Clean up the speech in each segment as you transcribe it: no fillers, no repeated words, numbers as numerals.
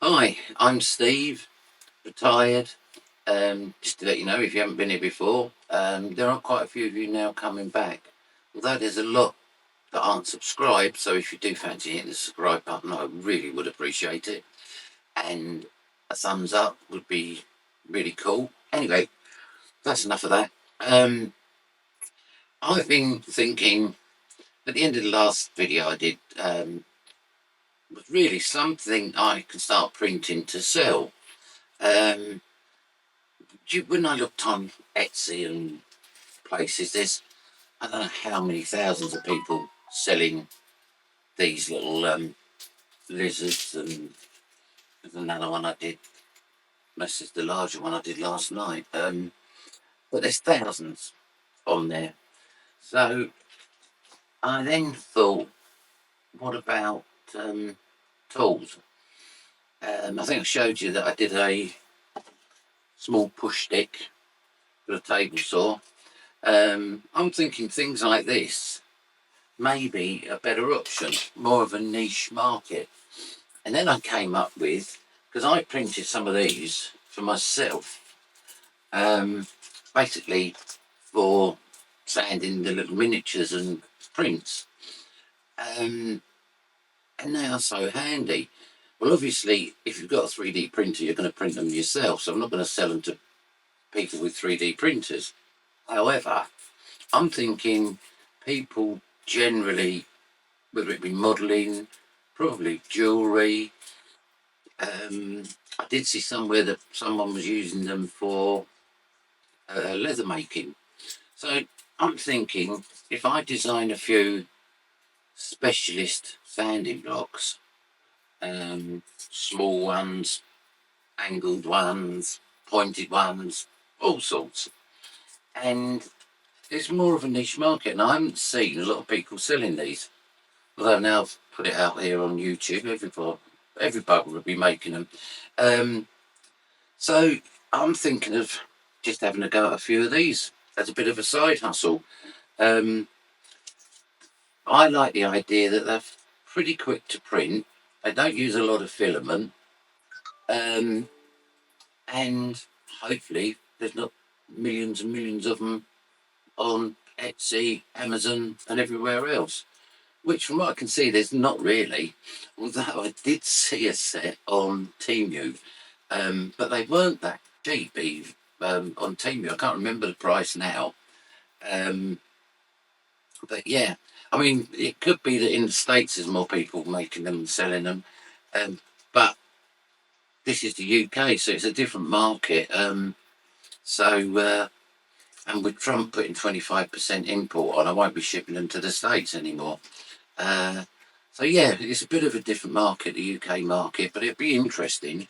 Hi, I'm Steve, retired. Just to let you know, if you haven't been here before, there are quite a few of you now coming back. Although there's a lot that aren't subscribed, so if you do fancy hitting the subscribe button, I really would appreciate it. And a thumbs up would be really cool. Anyway, that's enough of that. I've been thinking at the end of the last video I did was really something I can start printing to sell. Um, when I looked on Etsy and places, there's I don't know how many thousands of people selling these little lizards, and there's another one I did. This is the larger one I did last night. But there's thousands on there. So I then thought, what about tools? I think I showed you that I did a small push stick for a table saw. I'm thinking things like this may be a better option, more of a niche market. And then I came up with, because I printed some of these for myself, um, basically for sanding the little miniatures and prints. Um, and they are so handy. Well, obviously, if you've got a 3D printer, you're going to print them yourself. So I'm not going to sell them to people with 3D printers. However, I'm thinking people generally, whether it be modelling, probably jewellery. I did see somewhere that someone was using them for leather making. So I'm thinking if I design a few specialist sanding blocks, small ones, angled ones, pointed ones, all sorts, and it's more of a niche market, and I haven't seen a lot of people selling these. Although now I've put it out here on YouTube, everybody will be making them. Um, so I'm thinking of just having a go at a few of these as a bit of a side hustle. Um, I like the idea that they're pretty quick to print. They don't use a lot of filament, um, and hopefully there's not millions and millions of them on Etsy, Amazon, and everywhere else. Which, from what I can see, there's not really. Although I did see a set on Temu, but they weren't that cheap. On Temu, I can't remember the price now. Um, but yeah, I mean, it could be that in the States there's more people making them and selling them. But this is the UK, so it's a different market. And with Trump putting 25% import on, I won't be shipping them to the States anymore. Uh, so yeah, it's a bit of a different market, the UK market, but it'd be interesting.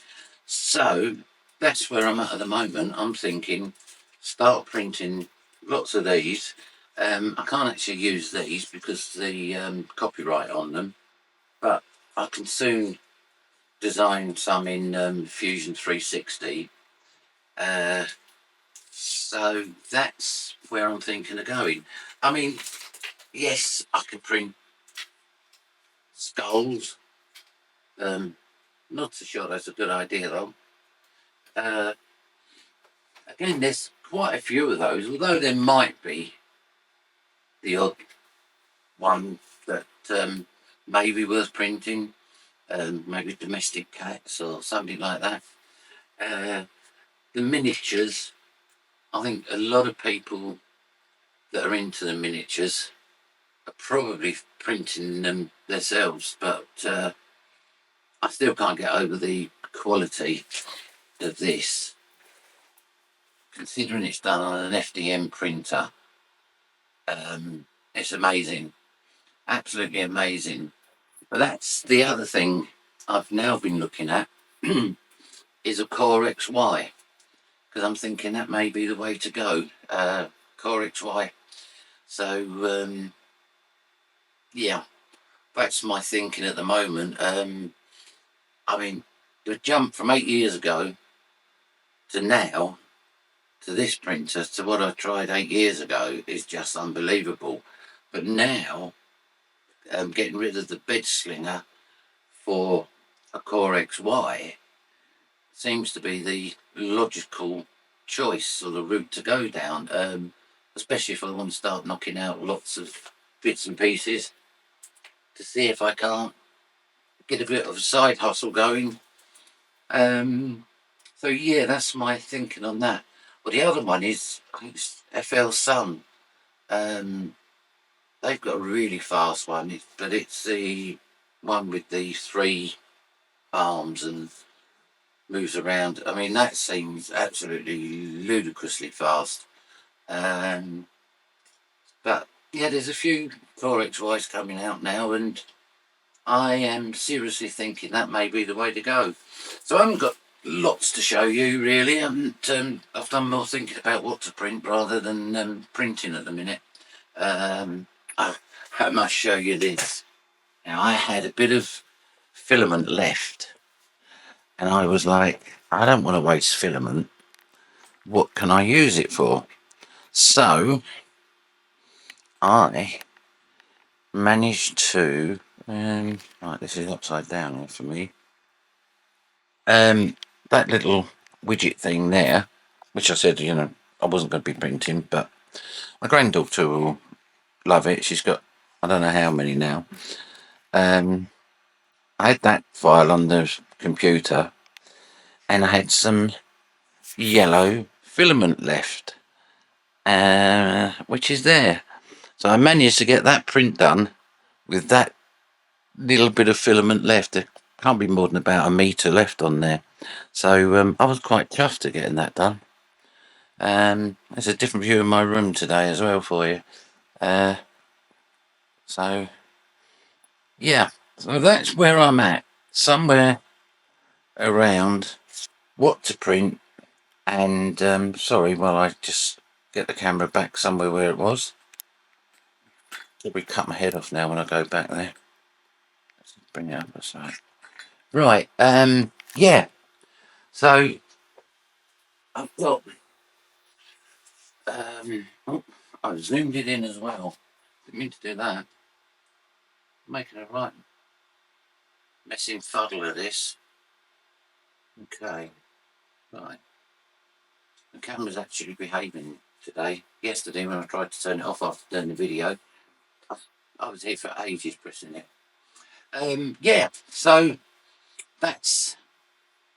So that's where I'm at the moment. I'm thinking start printing lots of these. I can't actually use these because the copyright on them, but I can soon design some in Fusion 360. Uh, so that's where I'm thinking of going. I mean, yes, I can print skulls. Not so sure that's a good idea though. Uh, Again, there's quite a few of those, although there might be the odd one that may be worth printing, maybe domestic cats or something like that. Uh, the miniatures, I think a lot of people that are into the miniatures are probably printing them themselves, but I still can't get over the quality of this, considering it's done on an FDM printer. It's amazing, absolutely amazing. But that's the other thing I've now been looking at is a Core XY, because I'm thinking that may be the way to go. Core XY. So yeah, that's my thinking at the moment. I mean, the jump from 8 years ago to now to this printer to what I tried 8 years ago is just unbelievable. But now, getting rid of the bed slinger for a Core XY, seems to be the logical choice or the route to go down, especially if I want to start knocking out lots of bits and pieces to see if I can't get a bit of a side hustle going. So yeah, that's my thinking on that. Well, the other one is, I think it's FL Sun. Um, they've got a really fast one, but it's the one with the three arms and moves around. I mean, that seems absolutely ludicrously fast. Um, but yeah, there's a few 4XYs coming out now, and I am seriously thinking that may be the way to go. So I haven't got lots to show you really. I've done more thinking about what to print rather than printing at the minute. I must show you this. Now, I had a bit of filament left, and I was like, I don't want to waste filament. What can I use it for? So I managed to, right, this is upside down here for me. That little widget thing there, which I said, I wasn't going to be printing, but my granddaughter will love it. She's got, I don't know how many now. I had that file on the computer, and I had some yellow filament left, which is there. So I managed to get that print done with that little bit of filament left. There can't be more than about a metre left on there. So I was quite chuffed at getting that done. There's a different view of my room today as well for you. So yeah, so that's where I'm at. Somewhere around what to print. And sorry, while I just get the camera back somewhere where it was. Probably cut my head off now when I go back there. Let's bring it up a side. Right, yeah. So I've got oh, I've zoomed it in as well. Didn't mean to do that. Making a right messing fuddle of this. Okay, right. The camera's actually behaving today. Yesterday when I tried to turn it off after doing the video, I was here for ages pressing it. Yeah, so that's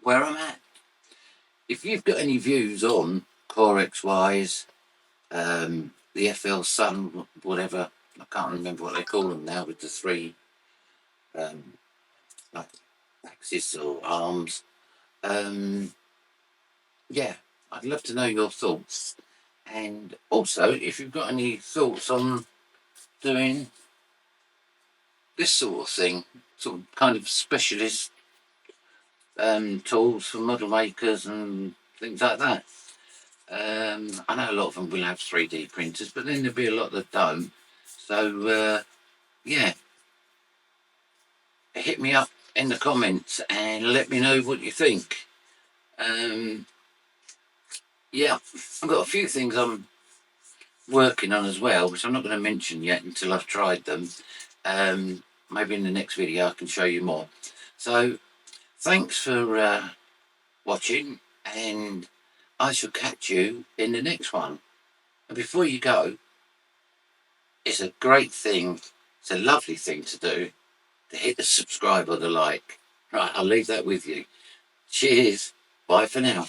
where I'm at. If you've got any views on Core XYs, the FL Sun, whatever, I can't remember what they call them now with the three um, like axis or arms. Yeah, I'd love to know your thoughts. And also, if you've got any thoughts on doing this sort of thing, sort of kind of specialist tools for model makers and things like that. I know a lot of them will have 3D printers, but then there'll be a lot that don't. So, yeah, hit me up in the comments and let me know what you think. Yeah, I've got a few things I'm working on as well, which I'm not going to mention yet until I've tried them. Maybe in the next video I can show you more. So, thanks for watching, and I shall catch you in the next one. And before you go, it's a great thing, it's a lovely thing to do, to hit the subscribe or the like. Right, I'll leave that with you. Cheers. Bye for now.